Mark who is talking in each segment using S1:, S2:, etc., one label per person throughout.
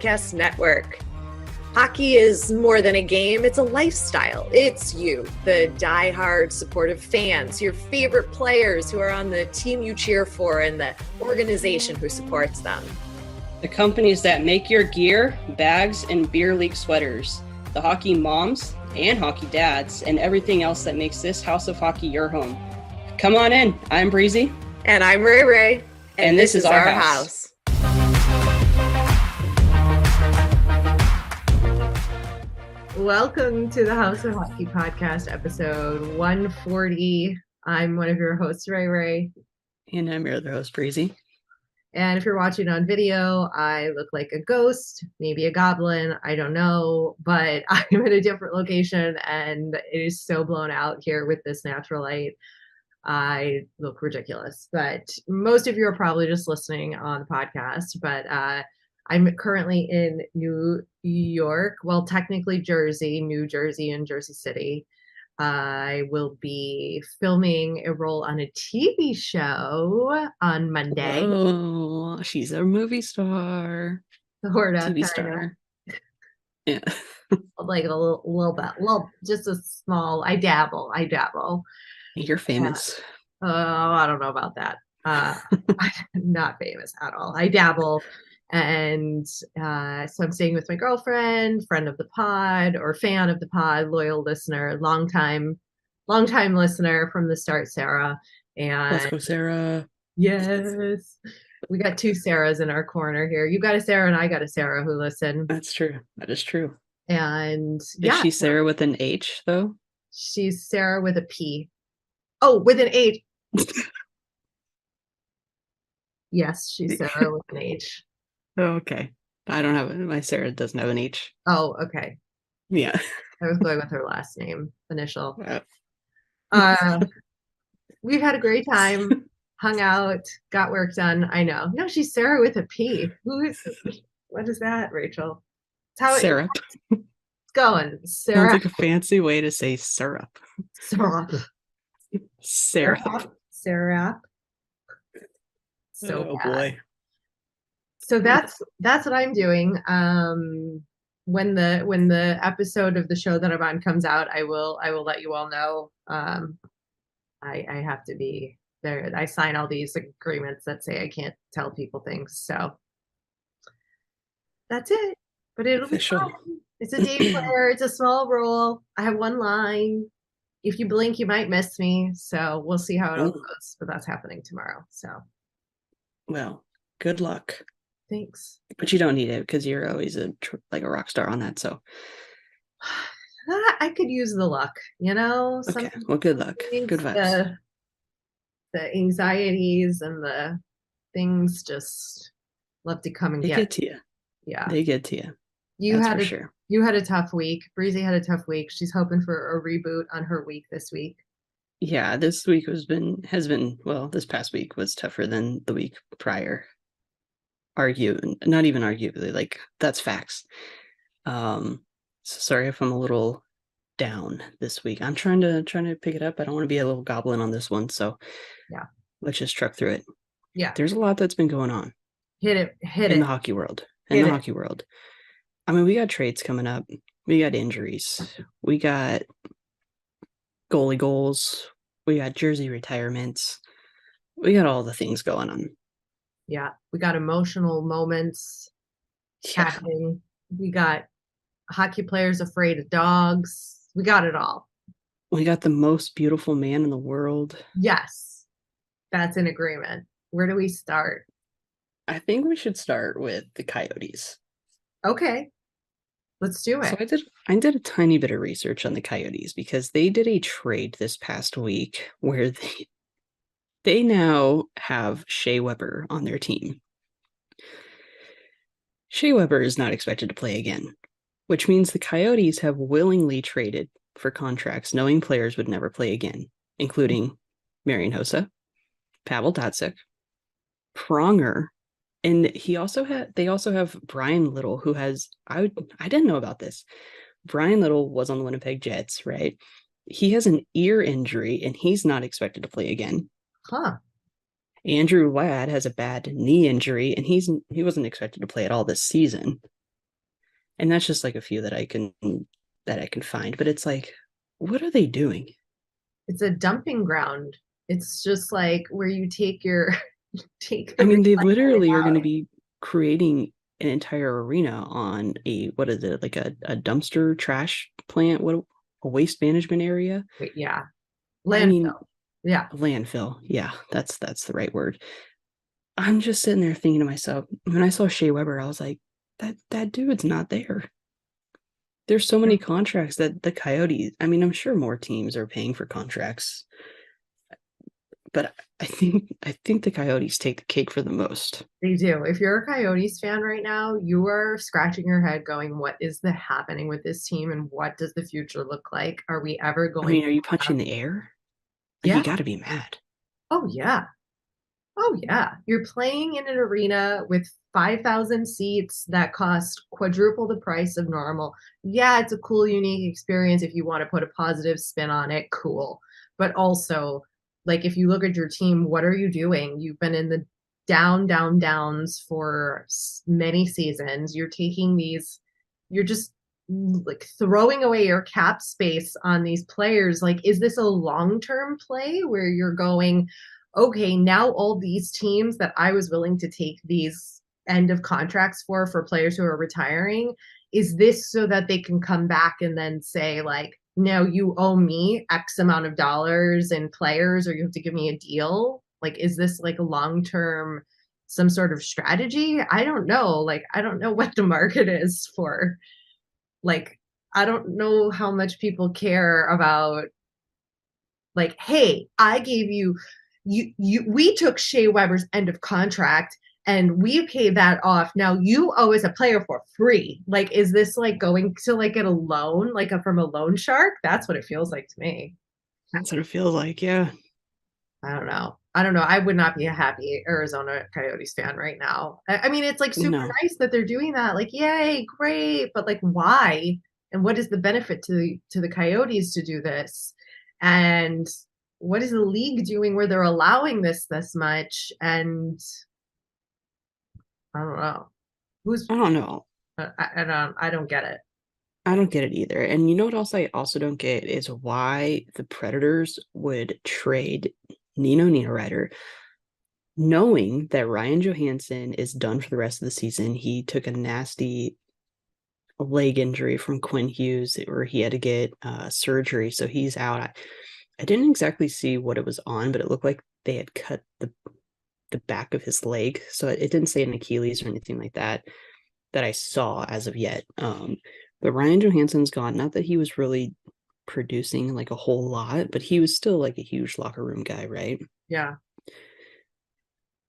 S1: Podcast Network. Hockey is more than a game, it's a lifestyle. It's you, the diehard supportive fans, your favorite players who are on the team you cheer for, and the organization who supports them.
S2: The companies that make your gear, bags, and beer league sweaters. The hockey moms and hockey dads, and everything else that makes this house of hockey your home. Come on in. I'm Breezy.
S1: And I'm Rae.
S2: And this is our house.
S1: Welcome to the House of Hockey Podcast, episode 140. I'm one of your hosts, Rae.
S2: And I'm your other host, Breezy.
S1: And if you're watching on video, I look like a ghost, maybe a goblin, I don't know, but I'm in a different location and it is so blown out here with this natural light. I look ridiculous, but most of you are probably just listening on the podcast, but I'm currently in New York, well, technically Jersey, New Jersey and Jersey City. I will be filming a role on a TV show on Monday.
S2: Oh, she's a movie star.
S1: Sort of,
S2: TV star. Yeah.
S1: Like a little bit, just a small, I dabble.
S2: You're famous.
S1: Oh, I don't know about that. I'm not famous at all. I dabble. And so I'm staying with my girlfriend, friend of the pod, or fan of the pod, loyal listener, longtime listener from the start, Sarah. And
S2: let's go, Sarah.
S1: Yes. We got two Sarahs in our corner here. You got a Sarah and I got a Sarah who listen.
S2: That's true. That is true.
S1: And
S2: is she Sarah with an H, though?
S1: She's Sarah with a P. Oh, with an H. Yes, she's Sarah with an H.
S2: Oh, okay. I don't have it. My Sarah doesn't have an H.
S1: Oh, okay.
S2: Yeah.
S1: I was going with her last name, initial.
S2: Yeah.
S1: We've had a great time, hung out, got work done. I know. No, she's Sarah with a P. What is that, Rachel?
S2: It's how syrup.
S1: It's going. Sarah.
S2: Sounds like a fancy way to say syrup.
S1: Syrup.
S2: Syrup.
S1: Syrup. So
S2: oh bad. Boy.
S1: So that's what I'm doing. When the episode of the show that I'm on comes out, I will let you all know. I have to be there. I sign all these agreements that say I can't tell people things. So that's it. But it'll
S2: official.
S1: Be fun. It's a day player. It's a small role. I have one line. If you blink, you might miss me. So we'll see how it all goes. But that's happening tomorrow. So.
S2: Well, good luck.
S1: Thanks.
S2: But you don't need it because you're always like a rock star on that. So
S1: I could use the luck,
S2: Okay. Well, good luck. Good vibes.
S1: The anxieties and the things just love to come and
S2: get to you.
S1: Yeah,
S2: they get to you.
S1: You had a tough week. Breezy had a tough week. She's hoping for a reboot on her week this week.
S2: Yeah, this week has been this past week was tougher than the week prior. Not even arguably, like that's facts. So sorry if I'm a little down this week. I'm trying to pick it up. I don't want to be a little goblin on this one, so
S1: yeah,
S2: let's just truck through it.
S1: Yeah,
S2: there's a lot that's been going on.
S1: Hit it
S2: in the hockey world. Hockey world. I mean, we got trades coming up. We got injuries. We got goalie goals. We got jersey retirements. We got all the things going on.
S1: Yeah, we got emotional moments happening. We got hockey players afraid of dogs. We got it all.
S2: We got the most beautiful man in the world.
S1: Yes, that's an agreement. Where do we start?
S2: I think we should start with the Coyotes.
S1: Okay, let's do it.
S2: So I did a tiny bit of research on the Coyotes because they did a trade this past week where they now have Shea Weber on their team. Shea Weber is not expected to play again, which means the Coyotes have willingly traded for contracts knowing players would never play again, including Marian Hossa, Pavel Datsyuk, Pronger, and they also have Brian Little, who has I didn't know about this. Brian Little was on the Winnipeg Jets, right? He has an ear injury and he's not expected to play again.
S1: Huh.
S2: Andrew Ladd has a bad knee injury and he wasn't expected to play at all this season. And that's just like a few that I can find. But it's like, what are they doing?
S1: It's a dumping ground. It's just like where you take your take the
S2: I mean, they
S1: recycling
S2: literally are going to
S1: out.
S2: be creating an entire arena on what is it, like a dumpster trash plant, what a waste management area.
S1: Wait, yeah.
S2: I mean,
S1: Landfill. Yeah.
S2: landfill. Yeah, that's the right word. I'm just sitting there thinking to myself, when I saw Shea Weber, I was like, that dude's not there. There's so many contracts that the Coyotes, I mean, I'm sure more teams are paying for contracts, but I think the Coyotes take the cake for the most.
S1: They do. If you're a Coyotes fan right now, you are scratching your head going, what is the happening with this team and what does the future look like? Are we ever
S2: I
S1: going
S2: mean, are
S1: to
S2: you
S1: have
S2: punching the air? Like, you
S1: Yeah.
S2: got to be mad.
S1: Oh yeah. Oh yeah. You're playing in an arena with 5,000 seats that cost quadruple the price of normal. Yeah, it's a cool, unique experience if you want to put a positive spin on it, cool. But also, like if you look at your team, what are you doing? You've been in the downs for many seasons. You're just like throwing away your cap space on these players. Like, is this a long-term play where you're going, okay, now all these teams that I was willing to take these end of contracts for players who are retiring, is this so that they can come back and then say, like, no, you owe me X amount of dollars in players, or you have to give me a deal? Like, is this like a long term, some sort of strategy? I don't know. Like, I don't know what the market is for. Like, I don't know how much people care about, like, hey, I gave you we took Shea Weber's end of contract and we paid that off. Now you owe us a player for free. Like, is this like going to like get a loan, like from a loan shark? That's what it feels like to me.
S2: That's what it feels like. Yeah.
S1: I don't know. I don't know. I would not be a happy Arizona Coyotes fan right now. I mean, it's like super
S2: No,
S1: nice that they're doing that. Like, yay, great. But like, why? And what is the benefit to the Coyotes to do this? And what is the league doing where they're allowing this much? And I don't know. Who's
S2: I don't know.
S1: I don't get it.
S2: I don't get it either. And you know what else I also don't get is why the Predators would trade Nino Niederreiter, knowing that Ryan Johansson is done for the rest of the season. He took a nasty leg injury from Quinn Hughes, where he had to get surgery, so he's out. I didn't exactly see what it was on, but it looked like they had cut the back of his leg, so it didn't say an Achilles or anything like that I saw as of yet. But Ryan Johansson's gone. Not that he was really producing like a whole lot, but he was still like a huge locker room guy, right?
S1: Yeah.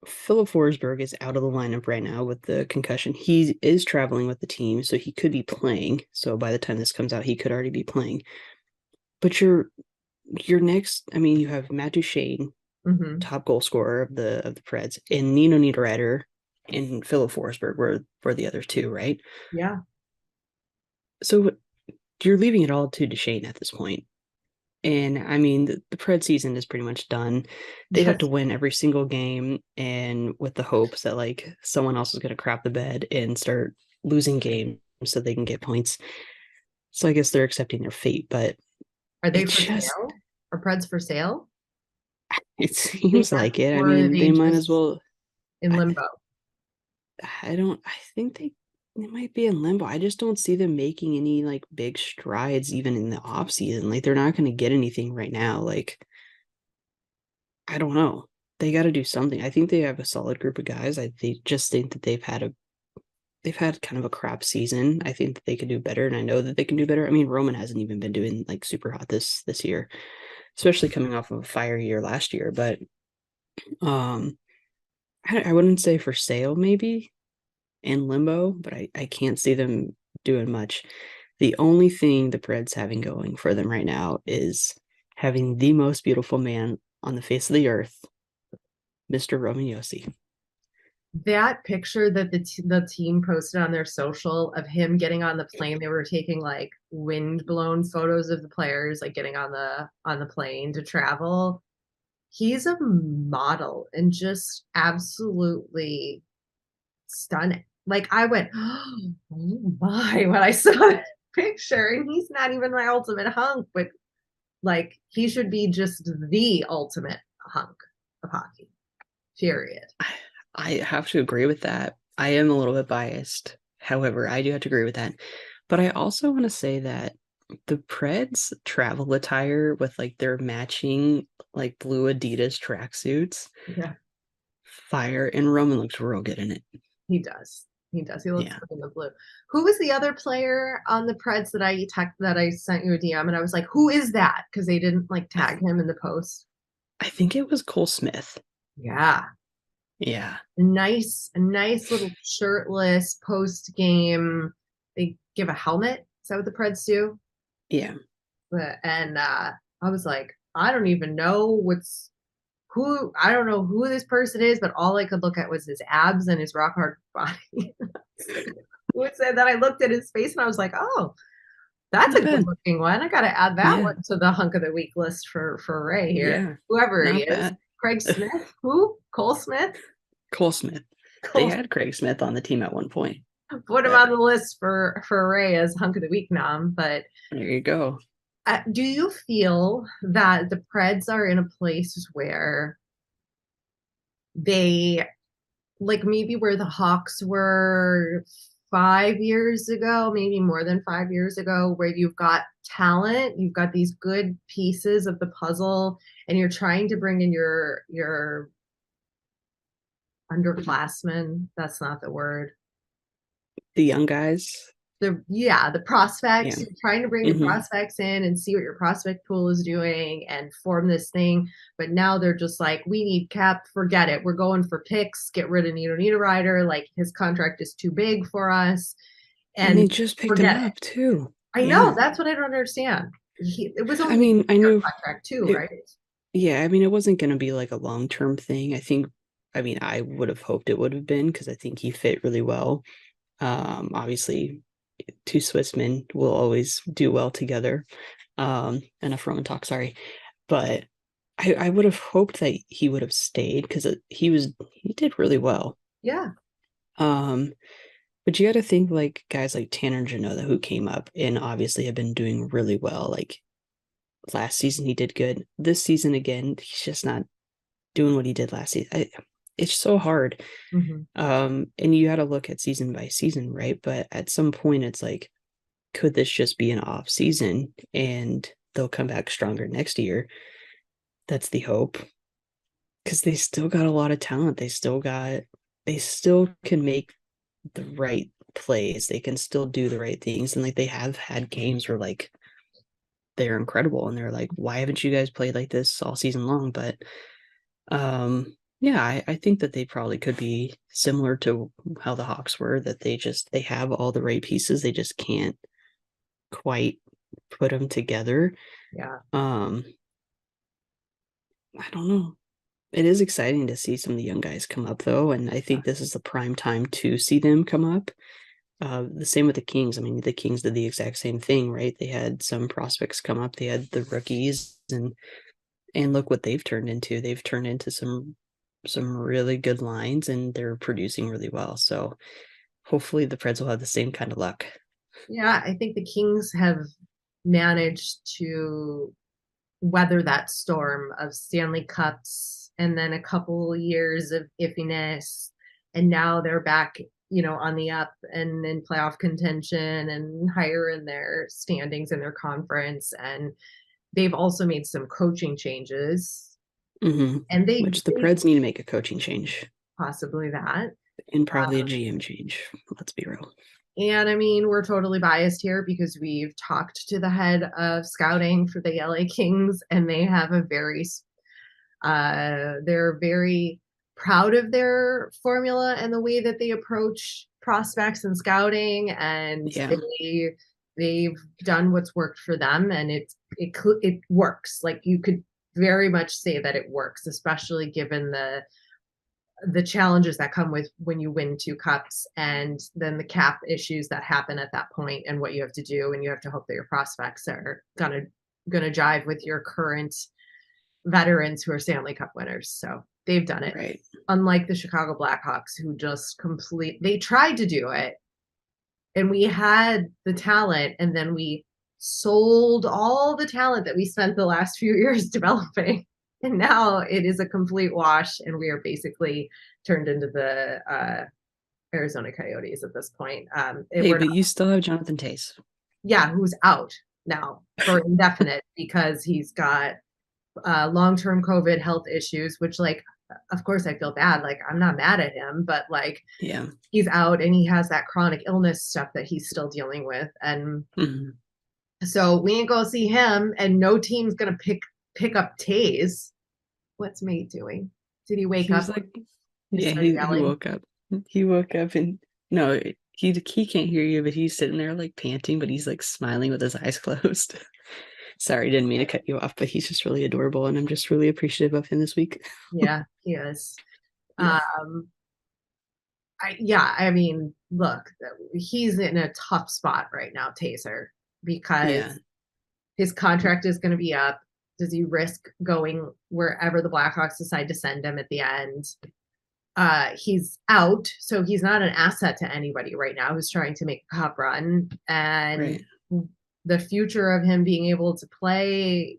S2: Philip Forsberg is out of the lineup right now with the concussion. He is traveling with the team, so he could be playing. So by the time this comes out, he could already be playing. But your next, I mean, you have Matt Duchene,
S1: Hmm.
S2: top goal scorer of the Preds, and Nino Niederreiter and Philip Forsberg were the other two, right?
S1: Yeah.
S2: So you're leaving it all to Duchene at this point. And I mean, the Pred season is pretty much done. They'd have to
S1: Yes.
S2: win every single game, and with the hopes that like someone else is going to crap the bed and start losing games so they can get points. So I guess they're accepting their fate, but
S1: Are they
S2: it
S1: for
S2: just
S1: sale? Are Preds for sale?
S2: it
S1: Think
S2: seems
S1: that,
S2: like it. I
S1: or are
S2: mean,
S1: they
S2: they might as
S1: just
S2: well.
S1: in
S2: I,
S1: limbo?
S2: I don't. I think they might be in limbo. I just don't see them making any like big strides even in the off season. Like they're not going to get anything right now. Like I don't know. They got to do something. I think they have a solid group of guys. They just think that they've had kind of a crap season. I think that they could do better, and I know that they can do better. I mean, Roman hasn't even been doing like super hot this year, especially coming off of a fire year last year. But um, I wouldn't say for sale maybe in limbo, but I can't see them doing much. The only thing the Preds having going for them right now is having the most beautiful man on the face of the earth, Mr. Roman Yossi.
S1: That picture that the team posted on their social of him getting on the plane, they were taking like wind blown photos of the players like getting on the plane to travel. He's a model and just absolutely stunning. Like I went, oh mind when I saw that picture, and he's not even my ultimate hunk, but like he should be just the ultimate hunk of hockey. Period.
S2: I have to agree with that. I am a little bit biased. However, I do have to agree with that. But I also want to say that the Preds travel attire with like their matching like blue Adidas tracksuits,
S1: Yeah,
S2: fire, and Roman looks real good in it.
S1: he does. He does. He looks
S2: Yeah.
S1: good in the blue. Who was the other player on the Preds that I sent you a DM and I was like, who is that? Because they didn't like tag him in the post.
S2: I think it was Cole Smith.
S1: Yeah.
S2: Yeah.
S1: A nice little shirtless post game. They give a helmet. Is that what the Preds do?
S2: Yeah.
S1: And I was like, I don't even know I don't know who this person is, but all I could look at was his abs and his rock hard body. Would say that I looked at his face and I was like, oh, that's
S2: Not
S1: a good
S2: bad.
S1: looking one. I got to add that
S2: Yeah.
S1: one to the hunk of the week list for Ray here.
S2: Yeah.
S1: Whoever he
S2: Not
S1: is,
S2: bad.
S1: Craig Smith, who? Cole Smith.
S2: Cole Smith. They
S1: Cole.
S2: had Craig Smith on the team at one point.
S1: Put him on the list for Ray as hunk of the week nom. But
S2: There you go.
S1: do you feel that the Preds are in a place where they like maybe where the Hawks were 5 years ago, maybe more than 5 years ago, where you've got talent, you've got these good pieces of the puzzle, and you're trying to bring in your underclassmen. That's not the word.
S2: The young guys.
S1: The
S2: Yeah.
S1: prospects. You're trying to bring your
S2: Hmm.
S1: prospects in and see what your prospect pool is doing and form this thing. But now they're just like, we need cap, forget it. We're going for picks, get rid of Nino Niederreiter. Like his contract is too big for us.
S2: And
S1: And
S2: they just picked him
S1: forget it.
S2: up too.
S1: I know,
S2: Yeah.
S1: that's what I don't understand. It was
S2: I
S1: only a
S2: mean, I
S1: year
S2: knew
S1: contract too,
S2: it,
S1: right?
S2: yeah, I mean, it wasn't going to be like a long-term thing. I mean, I would have hoped it would have been because I think he fit really well. Obviously, two Swissmen will always do well together. Enough Roman talk, sorry. But I would have hoped that he would have stayed because he did really well.
S1: Yeah.
S2: Um, but you got to think like guys like Tanner Janota who came up and obviously have been doing really well. Like last season, he did good. This season again, he's just not doing what he did last season. It's so hard.
S1: Mm-hmm.
S2: And you got to look at season by season, right? But at some point, it's like, could this just be an off season and they'll come back stronger next year? That's the hope. Because they still got a lot of talent. They still can make the right plays. They can still do the right things. And like they have had games where like they're incredible and they're like, why haven't you guys played like this all season long? But yeah, I think that they probably could be similar to how the Hawks were, that they have all the right pieces. They just can't quite put them together.
S1: Yeah.
S2: I don't know. It is exciting to see some of the young guys come up though, and I think this is the prime time to see them come up. The same with the Kings. I mean, the Kings did the exact same thing, right? They had some prospects come up. They had the rookies, and look what they've turned into. They've turned into some really good lines, and they're producing really well. So hopefully the Preds will have the same kind of luck.
S1: Yeah, I think the Kings have managed to weather that storm of Stanley Cups and then a couple years of iffiness. And now they're back, on the up and in playoff contention and higher in their standings in their conference. And they've also made some coaching changes.
S2: Mm-hmm.
S1: And they
S2: Which the Preds need to make a coaching change.
S1: possibly that.
S2: And probably a GM change. Let's be real.
S1: And I mean, we're totally biased here because we've talked to the head of scouting for the LA Kings, and they have they're very proud of their formula and the way that they approach prospects and scouting, and
S2: Yeah.
S1: they've done what's worked for them, and it works. Like you could very much say that it works, especially given the challenges that come with when you win two cups and then the cap issues that happen at that point and what you have to do, and you have to hope that your prospects are gonna jive with your current veterans who are Stanley Cup winners. So they've done it.
S2: Right.
S1: Unlike the Chicago Blackhawks, who just they tried to do it and we had the talent, and then we sold all the talent that we spent the last few years developing. And now it is a complete wash, and we are basically turned into the Arizona Coyotes at this point.
S2: Hey, but you still have Jonathan Tace.
S1: Yeah, who's out now for indefinite because he's got long-term COVID health issues, which, like, of course I feel bad. Like, I'm not mad at him, but like,
S2: yeah,
S1: he's out and he has that chronic illness stuff that he's still dealing with. And so we ain't go see him, and no team's gonna pick up Taze. What's Mate doing? Did he wake up?
S2: Like, he woke up. He woke up and no, he can't hear you, but he's sitting there like panting, but he's like smiling with his eyes closed. Sorry, didn't mean to cut you off, but he's just really adorable, and I'm just really appreciative of him this week.
S1: Yeah, he is. Yeah. I mean, look, he's in a tough spot right now, Taser, because his contract is going to be up. Does he risk going wherever the Blackhawks decide to send him at the end? He's out, so he's not an asset to anybody right now who's trying to make a cup run. And the future of him being able to play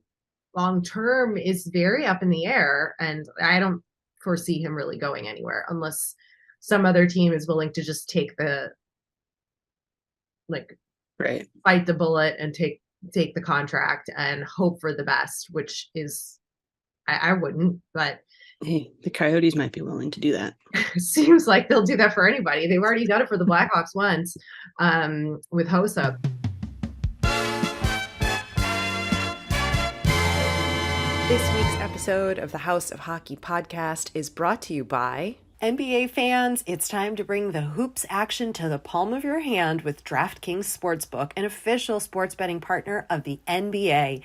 S1: long term is very up in the air. And I don't foresee him really going anywhere unless some other team is willing to just take the, like, bite the bullet and take the contract and hope for the best, which is, I wouldn't, but
S2: hey, the Coyotes might be willing to do that.
S1: Seems like they'll do that for anybody. They've already done it for the Blackhawks once with Hossa.
S3: This week's episode of the House of Hockey podcast is brought to you by NBA fans. It's time to bring the hoops action to the palm of your hand with DraftKings Sportsbook, an official sports betting partner of the NBA.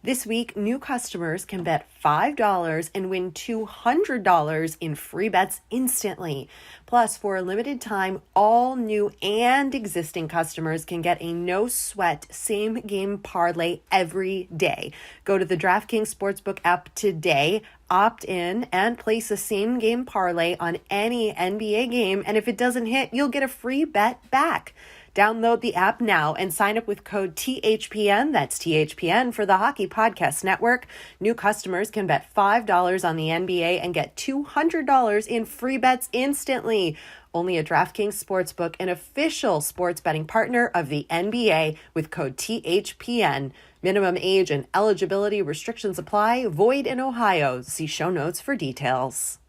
S3: This week, new customers can bet $5 and win $200 in free bets instantly. Plus, for a limited time, all new and existing customers can get a no-sweat same-game parlay every day. Go to the DraftKings Sportsbook app today, opt in, and place a same-game parlay on any NBA game, and if it doesn't hit, you'll get a free bet back. Download the app now and sign up with code THPN, that's THPN, for the Hockey Podcast Network. New customers can bet $5 on the NBA and get $200 in free bets instantly. Only at DraftKings Sportsbook, an official sports betting partner of the NBA, with code THPN. Minimum age and eligibility restrictions apply. Void in Ohio. See show notes for details.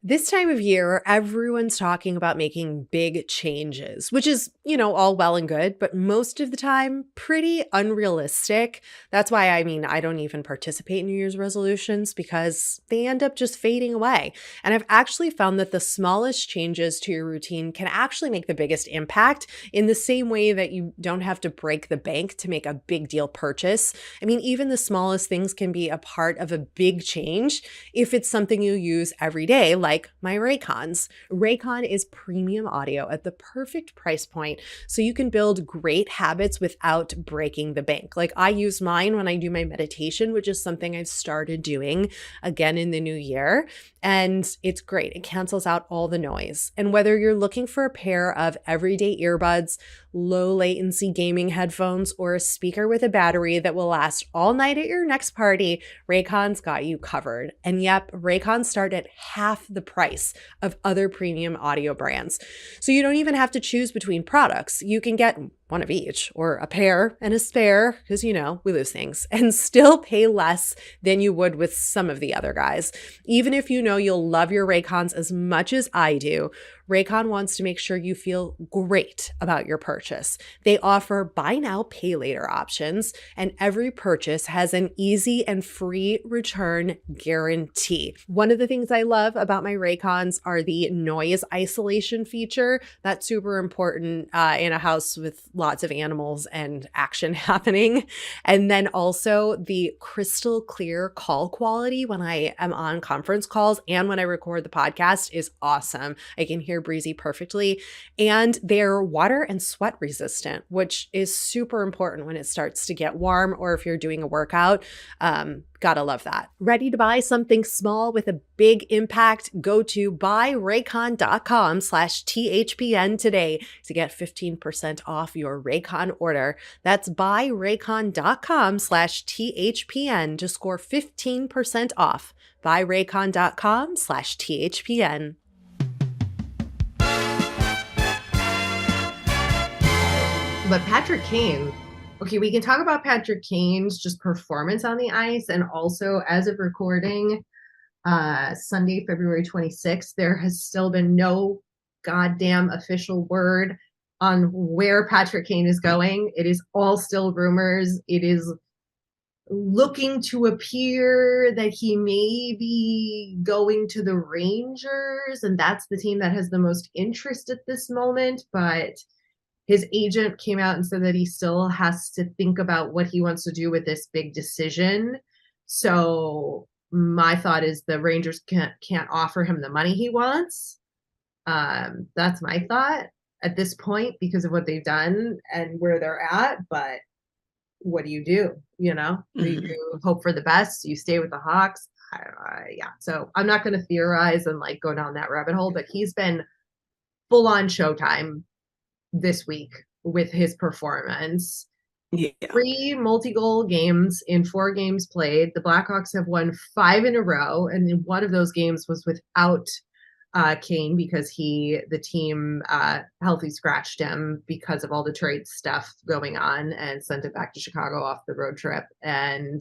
S3: This time of year, everyone's talking about making big changes, which is, all well and good, but most of the time pretty unrealistic. That's why, I don't even participate in New Year's resolutions because they end up just fading away. And I've actually found that the smallest changes to your routine can actually make the biggest impact, in the same way that you don't have to break the bank to make a big deal purchase. Even the smallest things can be a part of a big change if it's something you use every day, like my Raycons. Raycon is premium audio at the perfect price point, so you can build great habits without breaking the bank. Like, I use mine when I do my meditation, which is something I've started doing again in the new year, and it's great. It cancels out all the noise. And whether you're looking for a pair of everyday earbuds, low latency gaming headphones, or a speaker with a battery that will last all night at your next party, Raycon's got you covered. And yep, Raycons start at half the price of other premium audio brands. So you don't even have to choose between products. You can get one of each, or a pair and a spare, because we lose things, and still pay less than you would with some of the other guys. Even if you'll love your Raycons as much as I do, Raycon wants to make sure you feel great about your purchase. They offer buy now, pay later options, and every purchase has an easy and free return guarantee. One of the things I love about my Raycons are the noise isolation feature. That's super important in a house with lots of animals and action happening. And then also the crystal clear call quality when I am on conference calls and when I record the podcast is awesome. I can hear Breezy perfectly. And they're water and sweat resistant, which is super important when it starts to get warm or if you're doing a workout. Gotta love that. Ready to buy something small with a big impact? Go to buyraycon.com/THPN today to get 15% off your Raycon order. That's buyraycon.com/THPN to score 15% off. buyraycon.com/THPN.
S1: But Patrick Kane, okay, we can talk about Patrick Kane's just performance on the ice, and also as of recording Sunday, February 26th, there has still been no goddamn official word on where Patrick Kane is going. It is all still rumors. It is looking to appear that he may be going to the Rangers, and that's the team that has the most interest at this moment, but his agent came out and said that he still has to think about what he wants to do with this big decision. So my thought is the Rangers can't offer him the money he wants. That's my thought at this point because of what they've done and where they're at. But what do? You know, do you hope for the best? Do you stay with the Hawks? Yeah. So I'm not going to theorize and like go down that rabbit hole, but he's been full on Showtime this week with his performance.
S2: Yeah.
S1: 3 multi-goal games in 4 games played. The Blackhawks have won 5 in a row, and one of those games was without Kane because the team healthy scratched him because of all the trade stuff going on and sent it back to Chicago off the road trip. And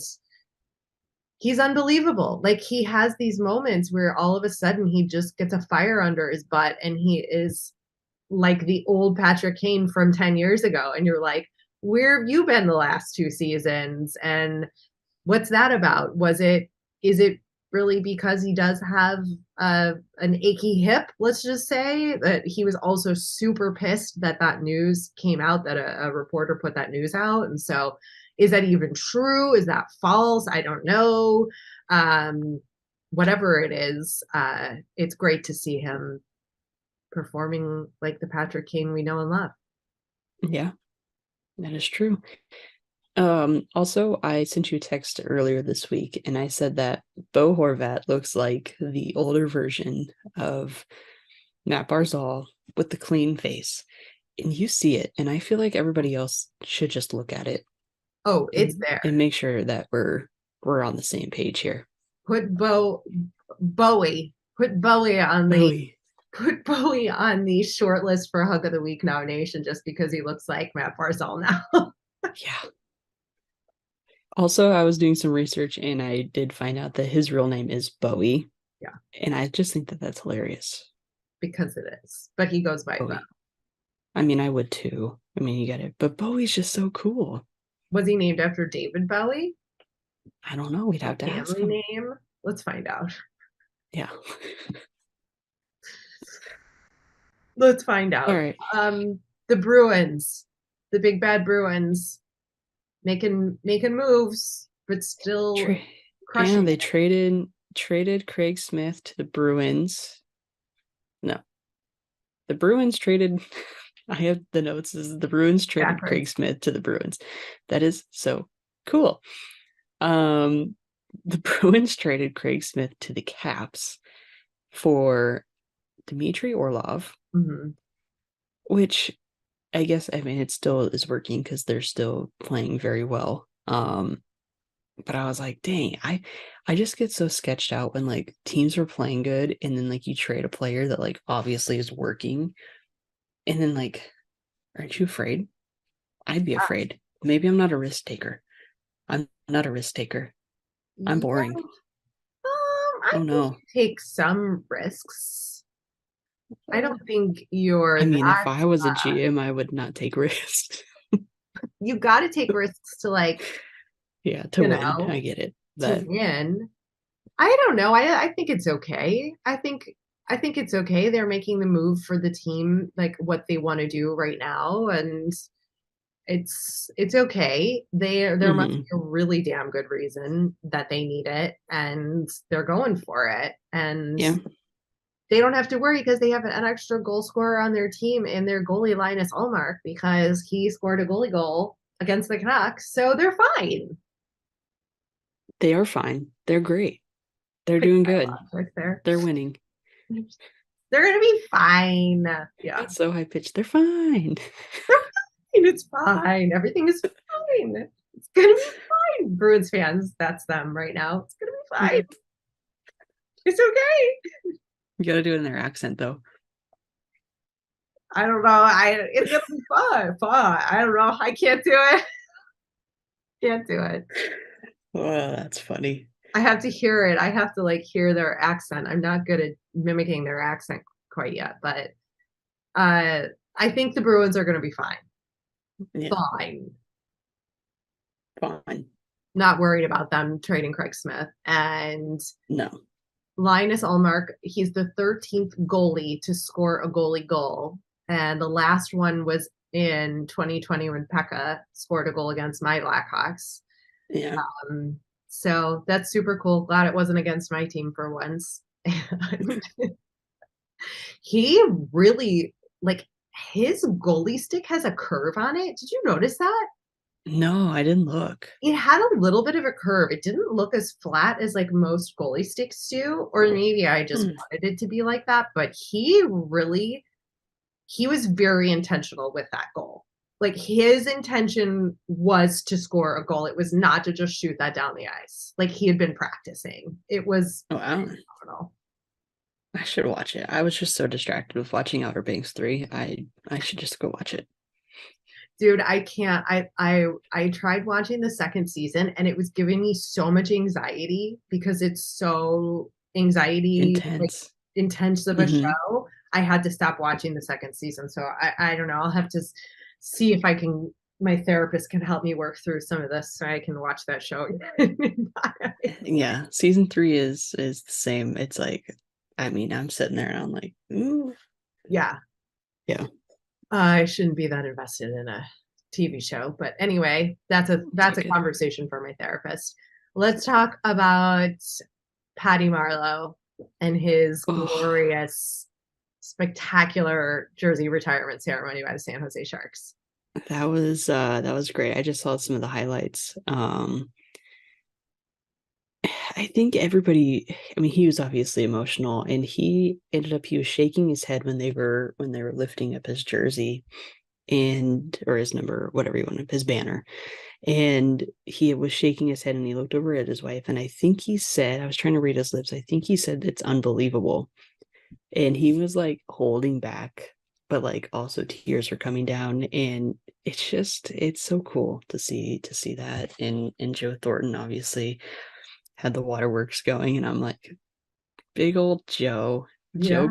S1: he's unbelievable. Like, he has these moments where all of a sudden he just gets a fire under his butt and he is like the old Patrick Kane from 10 years ago. And you're like, where have you been the last 2 seasons? And what's that about? Is it really because he does have an achy hip? Let's just say that he was also super pissed that news came out, that a reporter put that news out. And so is that even true? Is that false? I don't know. Whatever it is, it's great to see him performing like the Patrick Kane we know and love.
S2: Yeah, that is true. Also, I sent you a text earlier this week, and I said that Bo Horvat looks like the older version of Matt Barzal with the clean face. And you see it, and I feel like everybody else should just look at it.
S1: Oh, it's there.
S2: And make sure that we're on the same page here.
S1: Put Bowie on the short list for Hug of the Week nomination just because he looks like Matt Barzal now.
S2: Yeah. Also, I was doing some research and I did find out that his real name is Bowie.
S1: Yeah.
S2: And I just think that that's hilarious.
S1: Because it is. But he goes by Bowie.
S2: I mean, I would too. I mean, you get it. But Bowie's just so cool.
S1: Was he named after David Bowie?
S2: I don't know. We'd have to ask him.
S1: Family name? Let's find out.
S2: Yeah.
S1: Let's find out.
S2: All right.
S1: The Bruins, the big bad Bruins, making moves, but still crushing.
S2: And they traded Craig Smith to the Bruins. No. The Bruins traded I have the notes. This is the Bruins traded Craig Smith to the Bruins. That is so cool. The Bruins traded Craig Smith to the Caps for Dmitry Orlov, which I guess, I mean, it still is working because they're still playing very well. But I was like, dang, I just get so sketched out when like teams are playing good and then like you trade a player that like obviously is working. And then like, aren't you afraid? I'd be afraid. Maybe I'm not a risk taker. I'm not a risk taker. I'm boring.
S1: I think take some risks. I don't think you're.
S2: I mean, if I was a GM, I would not take risks.
S1: You got to take risks to like.
S2: Yeah, to win. I get it.
S1: To win. I don't know. I think it's okay. I think it's okay. They're making the move for the team, like what they want to do right now, and it's okay. There must be a really damn good reason that they need it, and they're going for it. And they don't have to worry because they have an extra goal scorer on their team in their goalie Linus Ullmark because he scored a goalie goal against the Canucks, so they're fine.
S2: They are fine. They're great. They're doing good.
S1: There.
S2: They're winning.
S1: They're gonna be fine. Yeah.
S2: It's so high pitched. They're fine.
S1: They're fine. It's fine. Everything is fine. It's gonna be fine. Bruins fans, that's them right now. It's gonna be fine. It's okay.
S2: You gotta do it in their accent though.
S1: I don't know. It's gonna be fun. Fun. I don't know. I can't do it. Can't do it.
S2: Oh, that's funny.
S1: I have to hear it. I have to like hear their accent. I'm not good at mimicking their accent quite yet, but I think the Bruins are gonna be fine.
S2: Yeah.
S1: Fine.
S2: Fine.
S1: Not worried about them trading Craig Smith. And
S2: No.
S1: Linus Ullmark, he's the 13th goalie to score a goalie goal. And the last one was in 2020 when Pekka scored a goal against my Blackhawks.
S2: Yeah.
S1: So that's super cool. Glad it wasn't against my team for once. He really, like, his goalie stick has a curve on it. Did you notice that?
S2: No, I didn't look.
S1: It had a little bit of a curve. It didn't look as flat as like most goalie sticks do, or maybe I just wanted it to be like that. But he was very intentional with that goal. Like his intention was to score a goal. It was not to just shoot that down the ice. Like he had been practicing. It was phenomenal.
S2: I should watch it. I was just so distracted with watching Outer Banks 3. I should just go watch it.
S1: Dude, I can't. I tried watching the second season and it was giving me so much anxiety because it's so intense of a show. I had to stop watching the second season. So I don't know. I'll have to see if my therapist can help me work through some of this so I can watch that show.
S2: Yeah, season 3 is the same. It's like, I mean, I'm sitting there and I'm like, ooh.
S1: Yeah.
S2: Yeah.
S1: I shouldn't be that invested in a TV show, but anyway, that's a conversation for my therapist. Let's talk about Patty Marleau and his glorious, spectacular jersey retirement ceremony by the San Jose Sharks.
S2: That was great. I just saw some of the highlights. I think everybody, I mean, he was obviously emotional and he was shaking his head when they were lifting up his jersey or his number, whatever you want, his banner. And he was shaking his head and he looked over at his wife. And I think he said, I was trying to read his lips. I think he said it's unbelievable. And he was like holding back, but like also tears are coming down. And it's so cool to see that. And Joe Thornton obviously had the waterworks going, and I'm like, big old Joe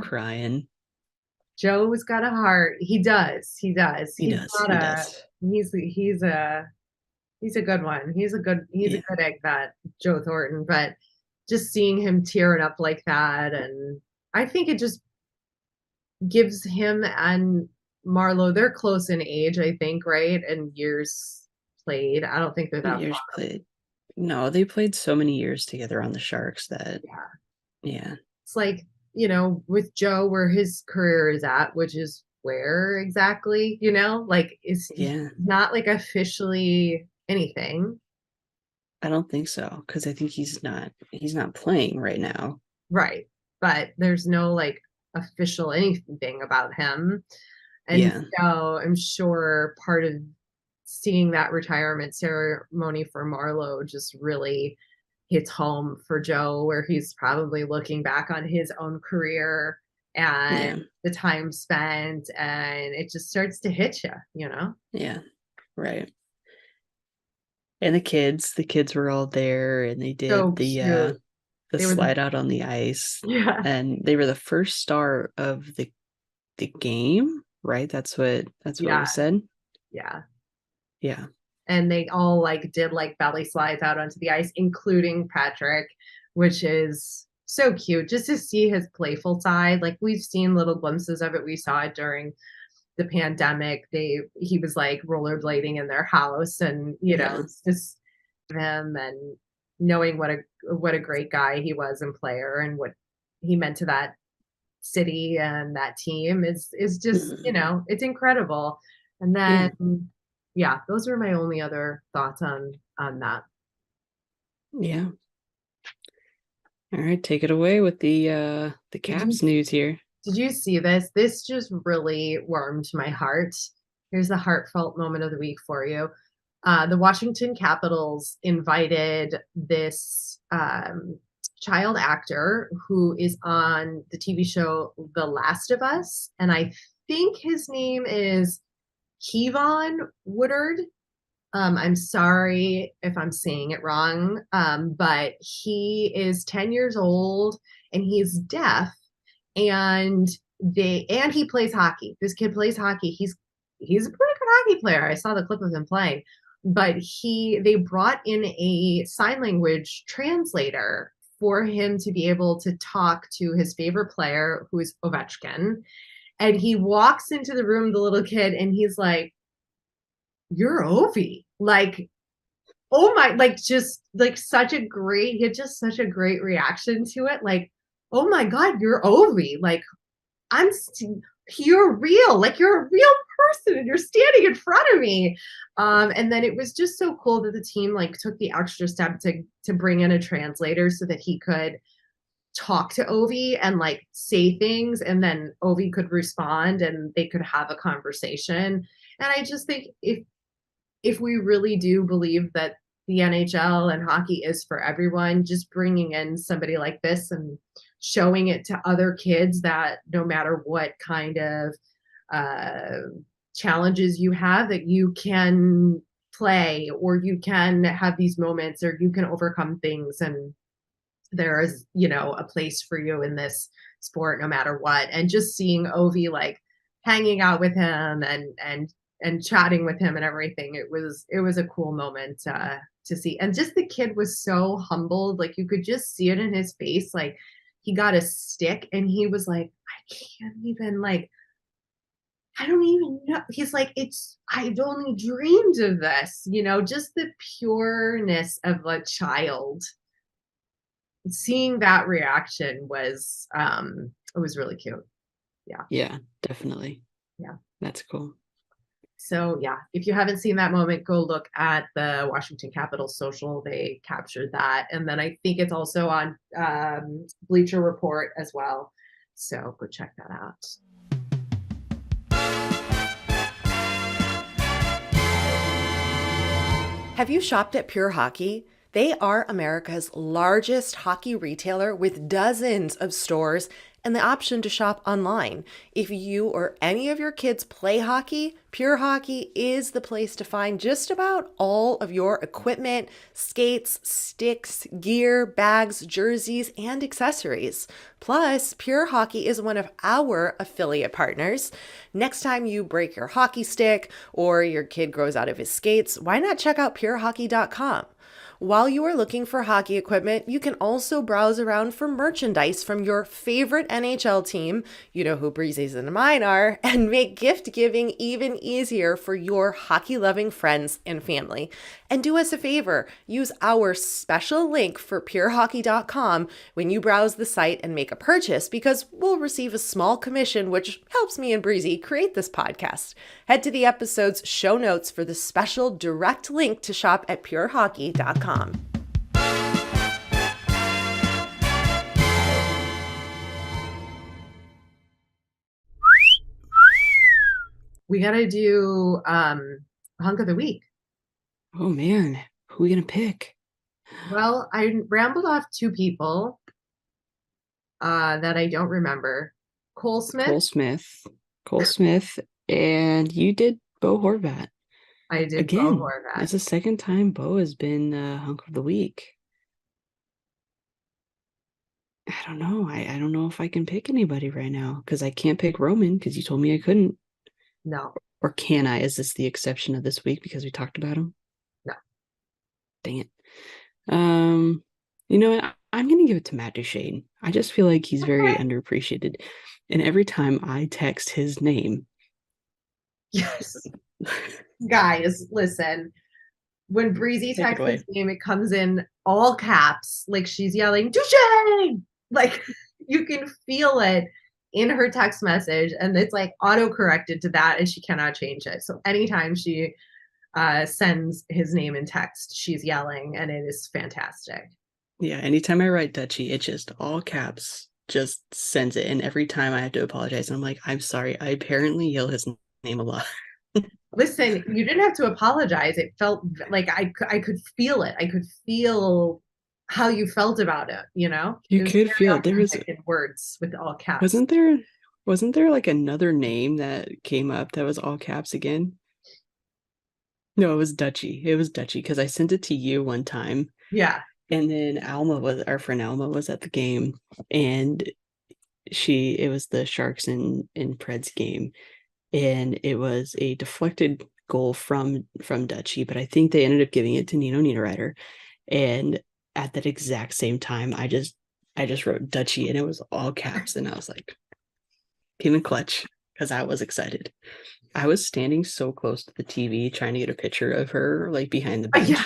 S2: crying.
S1: Joe's got a heart. He does. He's a good one. He's a good egg, that Joe Thornton, but just seeing him tearing up like that, and I think it just gives him and Marleau, they're close in age, I think, right? And years played. I don't think they're that
S2: years played. No, they played so many years together on the Sharks that yeah.
S1: It's like, with Joe where his career is at, which is where exactly, like is not like officially anything.
S2: I don't think so, because I think he's not playing right now.
S1: Right. But there's no like official anything about him. And so I'm sure part of seeing that retirement ceremony for Marleau just really hits home for Joe, where he's probably looking back on his own career and the time spent, and it just starts to hit you,
S2: Yeah, right. And the kids were all there, and they did the slide out on the ice.
S1: Yeah,
S2: and they were the first star of the game, right? That's what was said. Yeah.
S1: And they all like did like belly slides out onto the ice, including Patrick, which is so cute just to see his playful side. Like we've seen little glimpses of it. We saw it during the pandemic. He was like rollerblading in their house, and it's just him and knowing what a great guy he was and player, and what he meant to that city and that team is just it's incredible. And then those were my only other thoughts on that.
S2: Yeah. All right, take it away with the Caps news here.
S1: Did you see this? This just really warmed my heart. Here's the heartfelt moment of the week for you. The Washington Capitals invited this child actor who is on the TV show The Last of Us, and I think his name is Kevon Woodard. I'm sorry if I'm saying it wrong, but he is 10 years old and he's deaf, and he plays hockey. This kid plays hockey. He's a pretty good hockey player. I saw the clip of him playing, but they brought in a sign language translator for him to be able to talk to his favorite player, who is Ovechkin. And he walks into the room, the little kid, and he's like, "You're Ovi." Like, oh my, like, just like he had just such a great reaction to it. Like, oh my God, you're Ovi. Like, you're real. Like, you're a real person and you're standing in front of me. And then it was just so cool that the team like took the extra step to bring in a translator so that he could talk to Ovi and like say things, and then Ovi could respond and they could have a conversation. And I just think if we really do believe that the NHL and hockey is for everyone, just bringing in somebody like this and showing it to other kids that no matter what kind of challenges you have, that you can play or you can have these moments or you can overcome things, and there is, a place for you in this sport no matter what. And just seeing Ovi like hanging out with him and chatting with him and everything, it was a cool moment to see. And just the kid was so humbled, like you could just see it in his face. Like he got a stick and he was like, I don't even know. He's like, I've only dreamed of this, just the pureness of a child. Seeing that reaction was it was really cute.
S2: Yeah, definitely.
S1: Yeah,
S2: that's cool.
S1: So yeah, if you haven't seen that moment, go look at the Washington Capitals social. They captured that, and then I think it's also on Bleacher Report as well, so go check that out.
S3: Have you shopped at Pure Hockey? They are America's largest hockey retailer with dozens of stores and the option to shop online. If you or any of your kids play hockey, Pure Hockey is the place to find just about all of your equipment, skates, sticks, gear, bags, jerseys, and accessories. Plus, Pure Hockey is one of our affiliate partners. Next time you break your hockey stick or your kid grows out of his skates, why not check out purehockey.com? While you are looking for hockey equipment, you can also browse around for merchandise from your favorite NHL team, you know who Breezy's and mine are, and make gift giving even easier for your hockey-loving friends and family. And do us a favor, use our special link for purehockey.com when you browse the site and make a purchase, because we'll receive a small commission, which helps me and Breezy create this podcast. Head to the episode's show notes for the special direct link to shop at purehockey.com.
S1: We got to do Hunk of the Week.
S2: Oh man, who are we gonna pick?
S1: Well, I rambled off two people that I don't remember. Cole
S2: Smith, and you did Bo Horvat.
S1: I did
S2: again.
S1: Bo Horvat.
S2: That's the second time Bo has been Hunk of the Week. I don't know. I don't know if I can pick anybody right now because I can't pick Roman because you told me I couldn't.
S1: No.
S2: Or can I? Is this the exception of this week because we talked about him?
S1: No.
S2: Dang it. You know what? I'm going to give it to Matt Duchene. I just feel like he's very underappreciated. And every time I text his name.
S1: Yes. Guys, listen. When Breezy texts his name, it comes in all caps. Like she's yelling, Duchene! Like you can feel it in her text message. And it's like auto-corrected to that and she cannot change it. So anytime she sends his name in text. She's yelling, and it is fantastic.
S2: Yeah, anytime I write Dutchie, it just all caps just sends it. And every time I have to apologize, and I'm like, I'm sorry. I apparently yell his name a lot.
S1: Listen, you didn't have to apologize. It felt like I could feel it. I could feel how you felt about it, you know?
S2: You
S1: It was
S2: could feel
S1: very
S2: it. There was
S1: authentic in words with all caps.
S2: wasn't there like another name that came up that was all caps again? No, it was Dutchie. It was Dutchie because I sent it to you one time.
S1: Yeah.
S2: And then our friend Alma was at the game, and it was the Sharks and Preds game, and it was a deflected goal from Dutchie, but I think they ended up giving it to Nino Niederreiter. And at that exact same time, I just wrote Dutchie, and it was all caps, and I was like, came in clutch because I was excited. I was standing so close to the TV trying to get a picture of her like behind the bench.
S1: Yeah.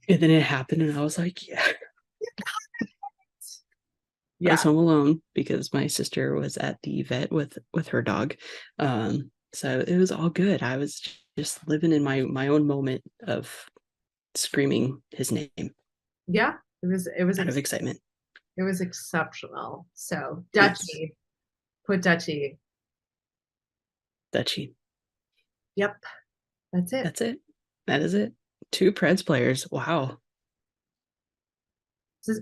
S2: And then it happened, and I was like, yeah. I
S1: Yeah.
S2: was home alone because my sister was at the vet with her dog. So it was all good. I was just living in my own moment of screaming his name
S1: Yeah. It was
S2: out of excitement.
S1: It was exceptional. So
S2: Yes.
S1: Dutchie, put Dutchie.
S2: Dutchie.
S1: Yep. That's it.
S2: That's it. That is it. 2 Preds players. Wow.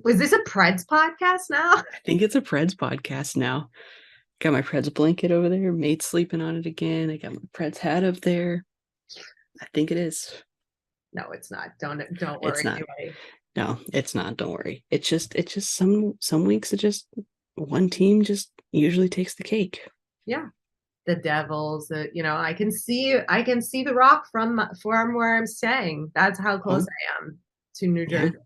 S1: Was this a Preds podcast now?
S2: I think it's a Preds podcast now. Got my Preds blanket over there. Mate's sleeping on it again. I got my Preds hat up there. I think it is.
S1: No, it's not. Don't worry.
S2: It's not.
S1: Anyway.
S2: No, it's not. Don't worry. It's just some weeks it just one team just usually takes the cake.
S1: Yeah. The Devils, I can see the Rock from where I'm staying. That's how close I am to New Jersey.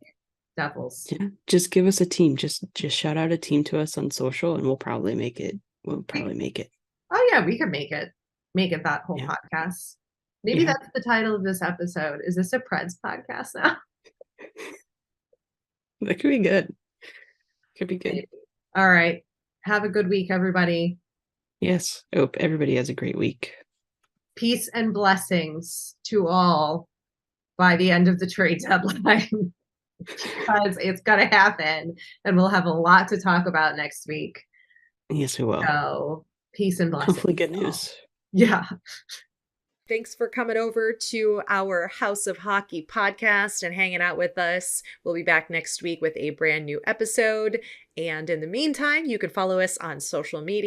S1: Devils.
S2: Yeah, just give us a team. Just shout out a team to us on social, and we'll probably make it. Oh
S1: yeah, we could make it that whole podcast. Maybe that's the title of this episode. Is this a Preds podcast now?
S2: That could be good. Could be good.
S1: All right. Have a good week, everybody.
S2: Yes. Hope everybody has a great week.
S1: Peace and blessings to all by the end of the trade deadline. Because it's going to happen, and we'll have a lot to talk about next week.
S2: Yes, we will.
S1: So, peace and blessings.
S2: Hopefully good news.
S1: Yeah.
S3: Thanks for coming over to our House of Hockey podcast and hanging out with us. We'll be back next week with a brand new episode. And in the meantime, you can follow us on social media.